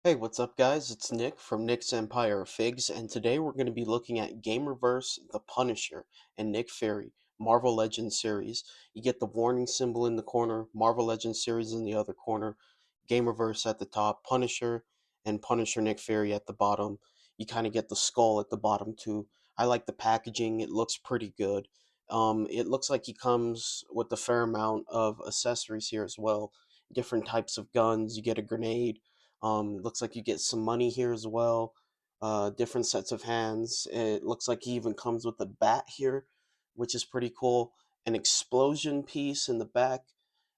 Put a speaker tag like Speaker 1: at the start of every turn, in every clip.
Speaker 1: Hey, what's up, guys? It's Nick from Nick's Empire of Figs, and today we're going to be looking at GamerVerse, The Punisher, and Nick Fury, Marvel Legends series. You get the warning symbol in the corner, Marvel Legends series in the other corner, GamerVerse at the top, Punisher, and Punisher Nick Fury at the bottom. You kind of get the skull at the bottom, too. I like the packaging, it looks pretty good. It looks like he comes with a fair amount of accessories here as well. Different types of guns, you get a grenade. Looks like you get some money here as well. Different sets of hands. It looks like he even comes with a bat here, which is pretty cool. An explosion piece in the back.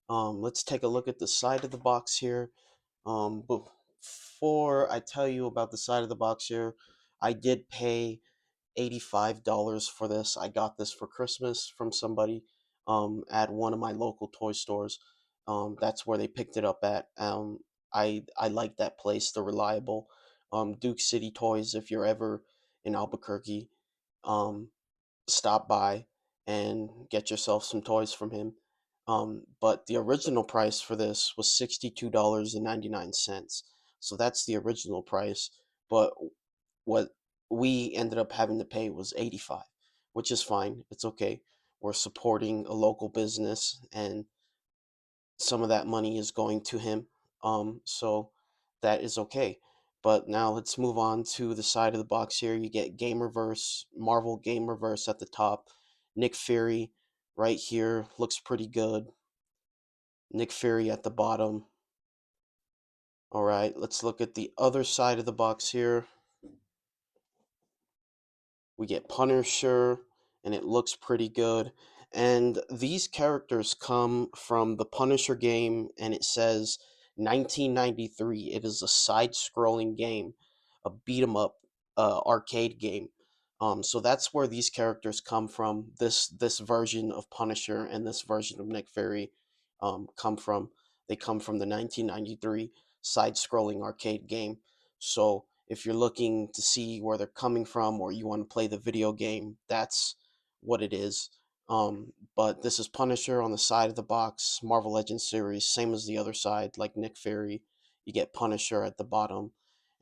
Speaker 1: Let's take a look at the side of the box here. Before I tell you about the side of the box here, I did pay $85 for this. I got this for Christmas from somebody at one of my local toy stores. That's where they picked it up at. I like that place. They're reliable. Duke City Toys. If you're ever in Albuquerque, um, stop by and get yourself some toys from him. But the original price for this was $62.99. So that's the original price. But what we ended up having to pay was 85, which is fine. It's okay. We're supporting a local business and some of that money is going to him. So that is okay. But now let's move on to the side of the box here. You get GamerVerse, Marvel GamerVerse at the top. Nick Fury right here looks pretty good. Nick Fury at the bottom. All right, let's look at the other side of the box here. We get Punisher, and it looks pretty good. And these characters come from the Punisher game, and it says 1993. It is a side-scrolling game, a beat 'em up arcade game. So that's where these characters come from. This version of Punisher and this version of Nick Fury come from. They come from the 1993 side-scrolling arcade game. So if you're looking to see where they're coming from or you want to play the video game, that's what it is. But this is Punisher on the side of the box, Marvel Legends series, same as the other side, like Nick Fury. You get Punisher at the bottom,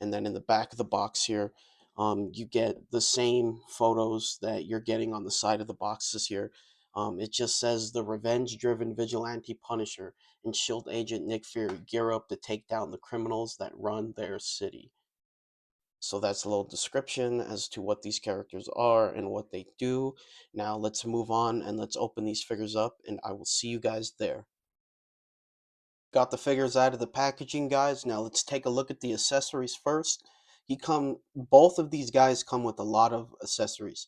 Speaker 1: and then in the back of the box here, you get the same photos that you're getting on the side of the boxes here. It just says the revenge-driven vigilante Punisher and Shield agent Nick Fury gear up to take down the criminals that run their city. So that's a little description as to what these characters are and what they do. Now let's move on and let's open these figures up and I will see you guys there. Got the figures out of the packaging, guys. Now let's take a look at the accessories first. Both of these guys come with a lot of accessories.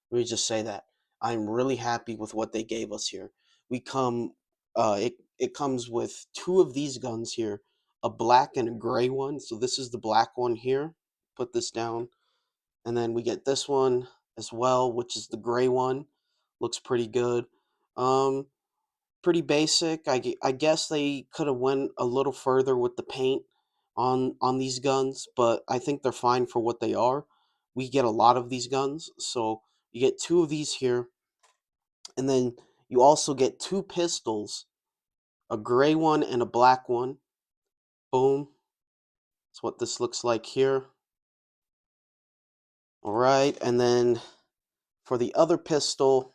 Speaker 1: Let me just say that. I'm really happy with what they gave us here. We come it comes with two of these guns here, a black and a gray one. So this is the black one here. Put this down. And then we get this one as well, which is the gray one. Looks pretty good. Um, Pretty basic. I guess they could have went a little further with the paint on these guns, but I think they're fine for what they are. We get a lot of these guns, so you get two of these here, and then you also get two pistols, a gray one and a black one. Boom. That's what this looks like here. All right, and then for the other pistol,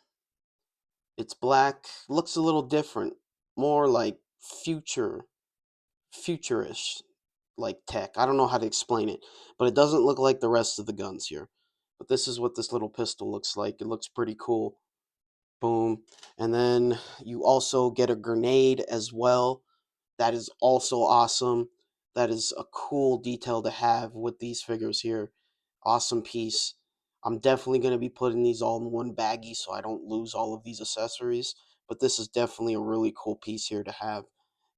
Speaker 1: it's black, looks a little different, more like futurish, like tech. I don't know how to explain it, but it doesn't look like the rest of the guns here. But this is what this little pistol looks like. It looks pretty cool. Boom. And then you also get a grenade as well. That is also awesome. That is a cool detail to have with these figures here. Awesome piece. I'm definitely going to be putting these all in one baggie so I don't lose all of these accessories. But this is definitely a really cool piece here to have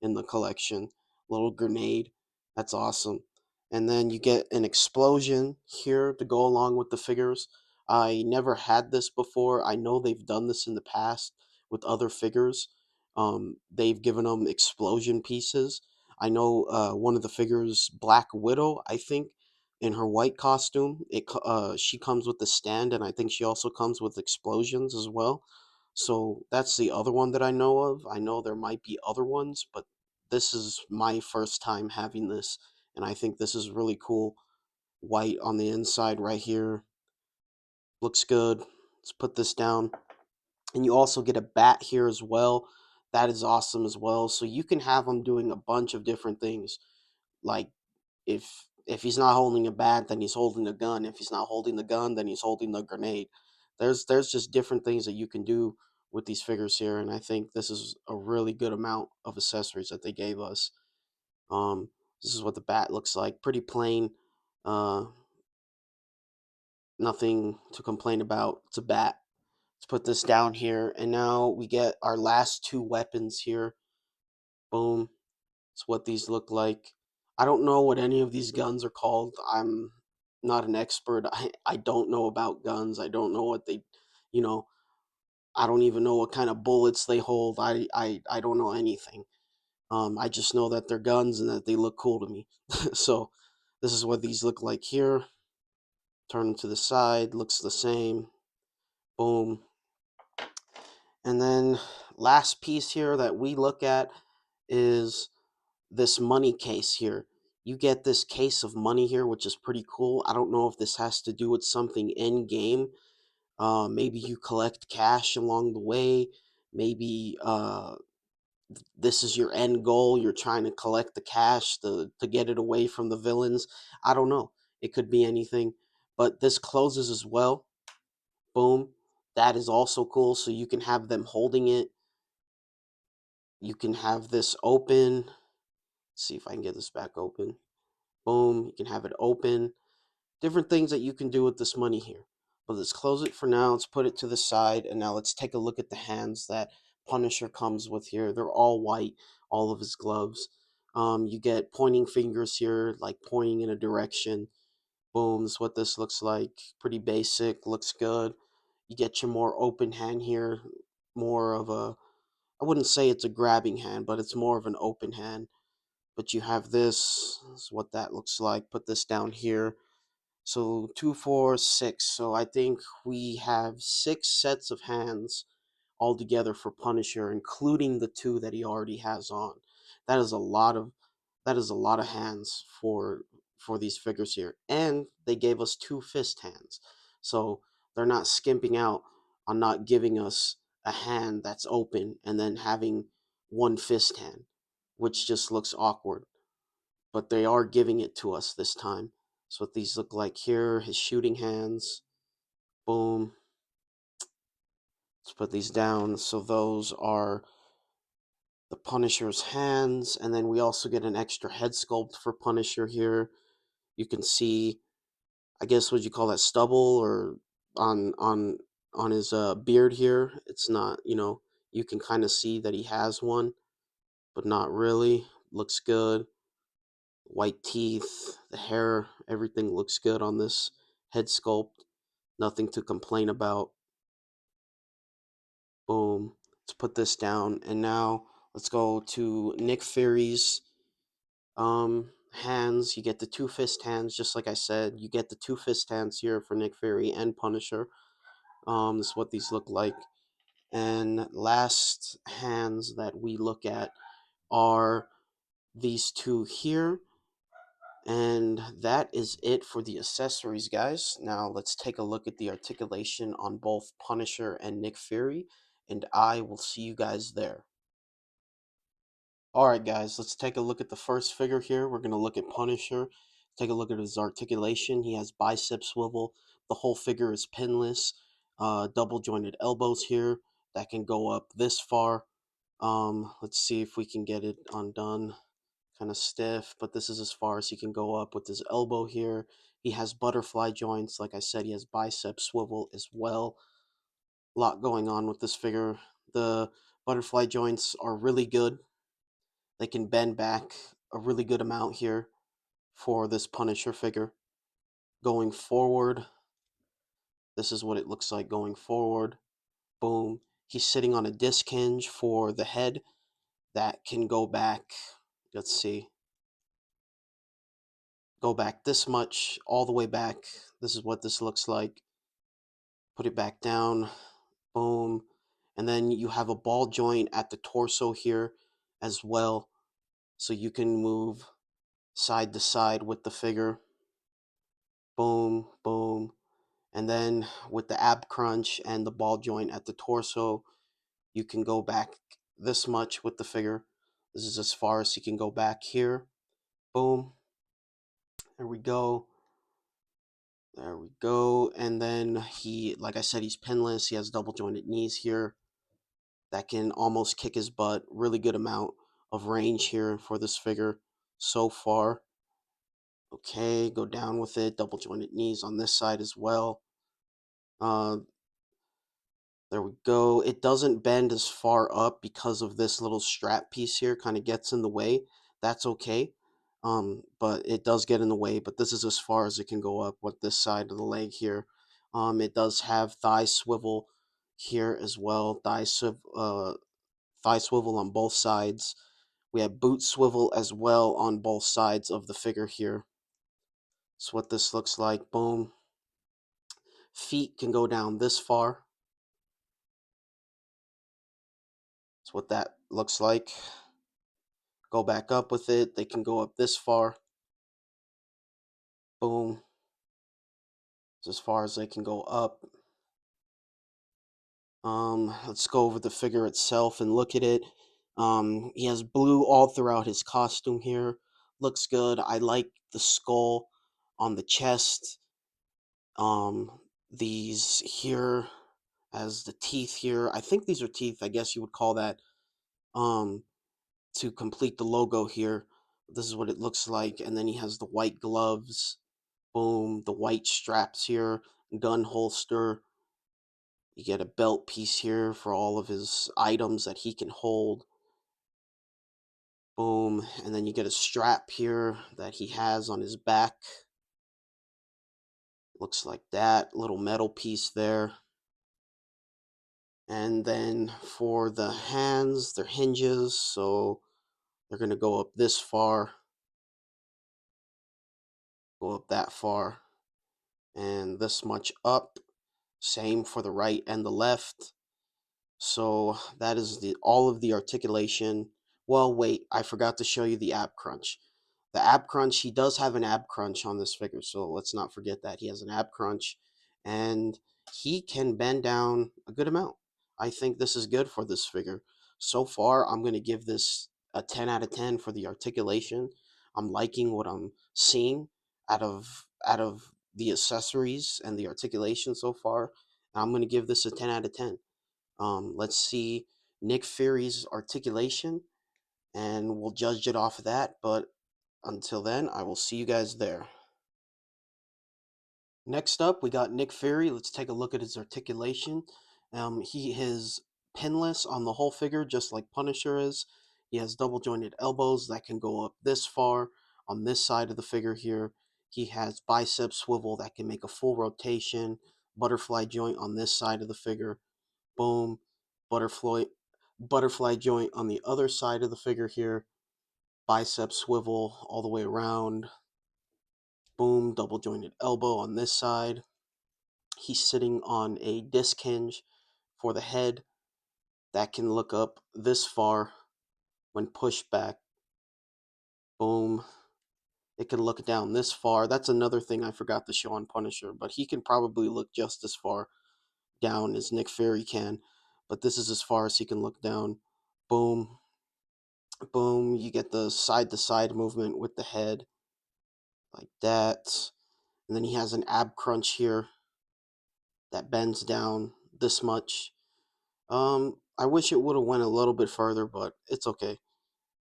Speaker 1: in the collection. Little grenade. That's awesome. And then you get an explosion here to go along with the figures. I never had this before. I know they've done this in the past with other figures. They've given them explosion pieces. I know one of the figures, Black Widow, I think, in her white costume, she comes with the stand, and I think she also comes with explosions as well. So that's the other one that I know of. I know there might be other ones, but this is my first time having this, and I think this is really cool. White on the inside right here. Looks good. Let's put this down. And you also get a bat here as well. That is awesome as well. So you can have him doing a bunch of different things. Like if he's not holding a bat, then he's holding a gun. If he's not holding the gun, then he's holding the grenade. There's just different things that you can do with these figures here, and I think this is a really good amount of accessories that they gave us. Um, this is what the bat looks like. Pretty plain. Uh, Nothing to complain about. It's a bat. Let's put this down here, and now we get our last two weapons here. Boom. That's what these look like. I don't know what any of these guns are called. I'm not an expert. I don't know about guns. I don't know what they, you know, I don't even know what kind of bullets they hold. I don't know anything. I just know that they're guns and that they look cool to me. So this is what these look like here. Turn them to the side. Looks the same. Boom. And then last piece here that we look at is this money case here. You get this case of money here, which is pretty cool. I don't know if this has to do with something in game. Maybe you collect cash along the way. Maybe this is your end goal. You're trying to collect the cash to get it away from the villains. I don't know. It could be anything. But this closes as well. Boom. That is also cool. So you can have them holding it. You can have this open. Let's see if I can get this back open. Boom. You can have it open. Different things that you can do with this money here. But let's close it for now. Let's put it to the side. And now let's take a look at the hands that Punisher comes with here. They're all white, all of his gloves. You get pointing fingers here, like pointing in a direction. Boom, that's what this looks like. Pretty basic, looks good. You get your more open hand here. More of a, I wouldn't say it's a grabbing hand, but it's more of an open hand. But you have this is what that looks like. Put this down here. So 2, 4, 6. So I think we have 6 sets of hands altogether for Punisher, including the 2 that he already has on. That is a lot of hands for these figures here. And they gave us 2 fist hands. So they're not skimping out on not giving us a hand that's open and then having one fist hand, which just looks awkward. But they are giving it to us this time. That's what these look like here. His shooting hands. Boom. Let's put these down. So those are the Punisher's hands. And then we also get an extra head sculpt for Punisher here. You can see, I guess, what you call that, stubble or on his beard here. It's not, you can kind of see that he has one, but not really. Looks good. White teeth, the hair, everything looks good on this head sculpt. Nothing to complain about. Boom. Let's put this down. And now let's go to Nick Fury's hands. You get the 2 fist hands, just like I said. You get the 2 fist hands here for Nick Fury and Punisher. This is what these look like. And last hands that we look at are these 2 here. And that is it for the accessories, guys. Now let's take a look at the articulation on both Punisher and Nick Fury, and I will see you guys there. Alright guys, let's take a look at the first figure here. We're going to look at Punisher. Take a look at his articulation. He has bicep swivel. The whole figure is pinless. Double jointed elbows here that can go up this far. Let's see if we can get it undone. Kind of stiff, but this is as far as he can go up with his elbow here. He has butterfly joints. Like I said, he has bicep swivel as well. A lot going on with this figure. The butterfly joints are really good. They can bend back a really good amount here for this Punisher figure. Going forward, this is what it looks like going forward. Boom. He's sitting on a disc hinge for the head that can go back. Let's see. Go back this much, all the way back. This is what this looks like. Put it back down. Boom. And then you have a ball joint at the torso here as well. So you can move side to side with the figure. Boom, boom. And then with the ab crunch and the ball joint at the torso, you can go back this much with the figure. This is as far as you can go back here. Boom. There we go. There we go. And then he, like I said, he's pinless. He has double jointed knees here that can almost kick his butt. Really good amount of range here for this figure so far. Okay, go down with it. Double jointed knees on this side as well. Uh, there we go. It doesn't bend as far up because of this little strap piece here. Kind of gets in the way. That's okay. But it does get in the way. But this is as far as it can go up with this side of the leg here. It does have thigh swivel here as well. Thigh swivel on both sides. We have boot swivel as well on both sides of the figure here. That's what this looks like. Boom. Feet can go down this far. That's what that looks like. Go back up with it. They can go up this far. Boom. It's as far as they can go up. Let's go over the figure itself and look at it. He has blue all throughout his costume here. Looks good. I like the skull on the chest. These here as the teeth here. I think these are teeth. I guess you would call that. To complete the logo here. This is what it looks like. And then he has the white gloves. Boom. The white straps here. Gun holster. You get a belt piece here for all of his items that he can hold. Boom. And then you get a strap here that he has on his back. Looks like that. Little metal piece there. And then for the hands, they're hinges. So they're going to go up this far. Go up that far. And this much up. Same for the right and the left. So that is the all of the articulation. Well, wait, I forgot to show you the ab crunch. The ab crunch, he does have an ab crunch on this figure, so let's not forget that. He has an ab crunch, and he can bend down a good amount. I think this is good for this figure. So far, I'm going to give this a 10 out of 10 for the articulation. I'm liking what I'm seeing out of the accessories and the articulation so far. I'm going to give this a 10 out of 10. Let's see Nick Fury's articulation, and we'll judge it off of that. But until then, I will see you guys there. Next up, we got Nick Fury. Let's take a look at his articulation. He is pinless on the whole figure, just like Punisher is. He has double jointed elbows that can go up this far on this side of the figure here. He has bicep swivel that can make a full rotation, butterfly joint on this side of the figure. Boom. Butterfly joint on the other side of the figure here. Bicep swivel all the way around. Boom. Double jointed elbow on this side. He's sitting on a disc hinge for the head that can look up this far when pushed back. Boom. It can look down this far. That's another thing I forgot to show on Punisher, but he can probably look just as far down as Nick Fury can. But this is as far as he can look down. Boom. Boom. You get the side to side movement with the head like that. And then he has an ab crunch here that bends down this much. I wish it would have went a little bit further, but it's okay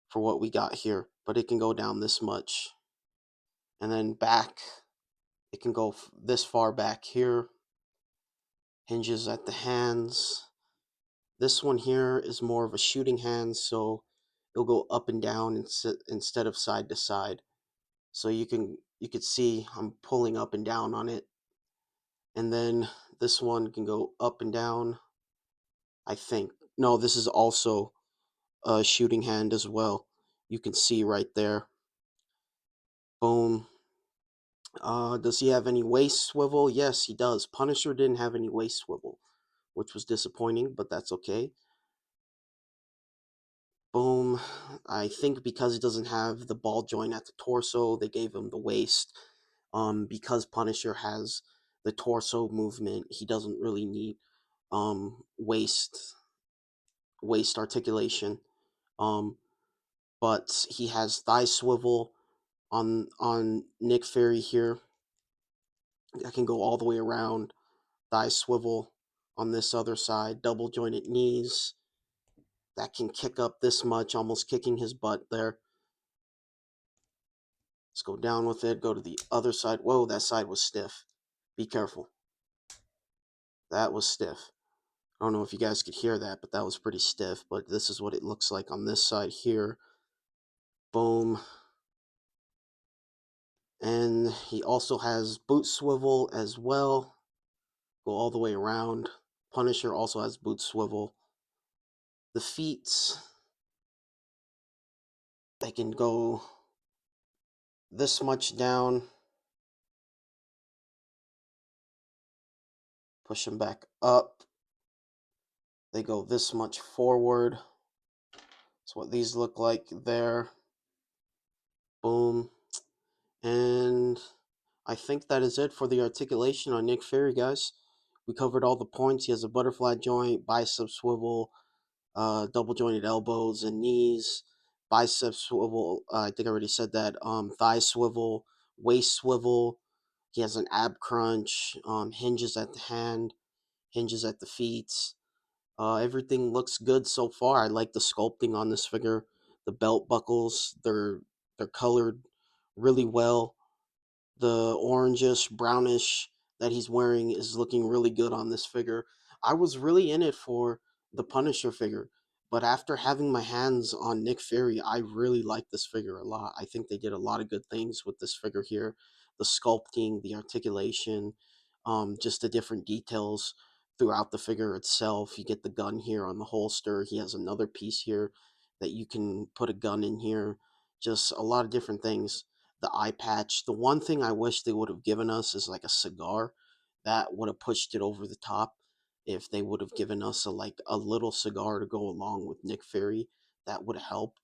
Speaker 1: for what we got here. But it can go down this much. And then back, it can go this far back here. Hinges at the hands. This one here is more of a shooting hand, so it'll go up and down instead of side to side. So you could see I'm pulling up and down on it. And then this one can go up and down, I think. No, this is also a shooting hand as well. You can see right there. Boom. Does he have any waist swivel? Yes, he does. Punisher didn't have any waist swivel, which was disappointing, but that's okay. Boom. I think because he doesn't have the ball joint at the torso, they gave him the waist. Because Punisher has the torso movement, he doesn't really need waist articulation. Um, but he has thigh swivel on Nick Fury here. I can go all the way around. Thigh swivel on this other side. Double jointed knees. That can kick up this much, almost kicking his butt there. Let's go down with it. Go to the other side. Whoa, that side was stiff. Be careful. That was stiff. I don't know if you guys could hear that, but that was pretty stiff. But this is what it looks like on this side here. Boom. And he also has boot swivel as well. Go all the way around. Punisher also has boot swivel. The feet, they can go this much down. Push them back up. They go this much forward. That's what these look like there. Boom. And I think that is it for the articulation on Nick Fury, guys. We covered all the points. He has a butterfly joint, bicep swivel, double jointed elbows and knees, bicep swivel. I think I already said that. Thigh swivel, waist swivel. He has an ab crunch. Hinges at the hand, hinges at the feet. Everything looks good so far. I like the sculpting on this figure. The belt buckles, they're colored really well. The orangish, brownish that he's wearing is looking really good on this figure. I was really in it for the Punisher figure, but after having my hands on Nick Fury, I really like this figure a lot. I think they did a lot of good things with this figure here. The sculpting, the articulation, just the different details throughout the figure itself. You get the gun here on the holster. He has another piece here that you can put a gun in here. Just a lot of different things. The eye patch. The one thing I wish they would have given us is like a cigar. That would have pushed it over the top. If they would have given us a little cigar to go along with Nick Fury, that would have helped.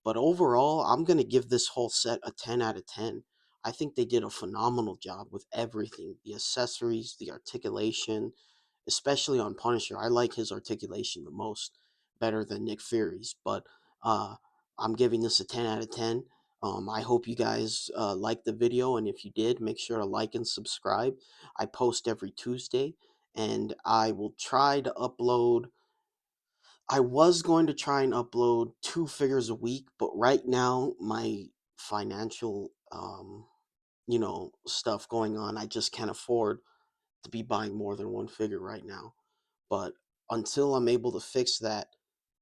Speaker 1: But overall, I'm gonna give this whole set a 10 out of 10. I think they did a phenomenal job with everything. The accessories, the articulation, especially on Punisher. I like his articulation the most, better than Nick Fury's. But uh, I'm giving this a 10 out of 10. I hope you guys liked the video, and if you did, make sure to like and subscribe. I post every Tuesday, and I will try to upload. I was going to try and upload 2 figures a week, but right now my financial, stuff going on, I just can't afford to be buying more than one figure right now. But until I'm able to fix that,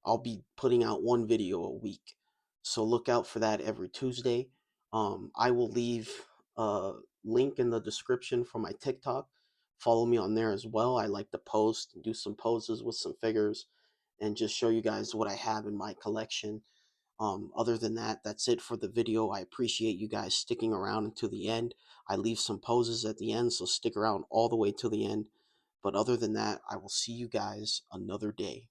Speaker 1: I'll be putting out one video a week. So look out for that every Tuesday. I will leave a link in the description for my TikTok. Follow me on there as well. I like to post and do some poses with some figures and just show you guys what I have in my collection. Other than that, that's it for the video. I appreciate you guys sticking around until the end. I leave some poses at the end, so stick around all the way till the end. But other than that, I will see you guys another day.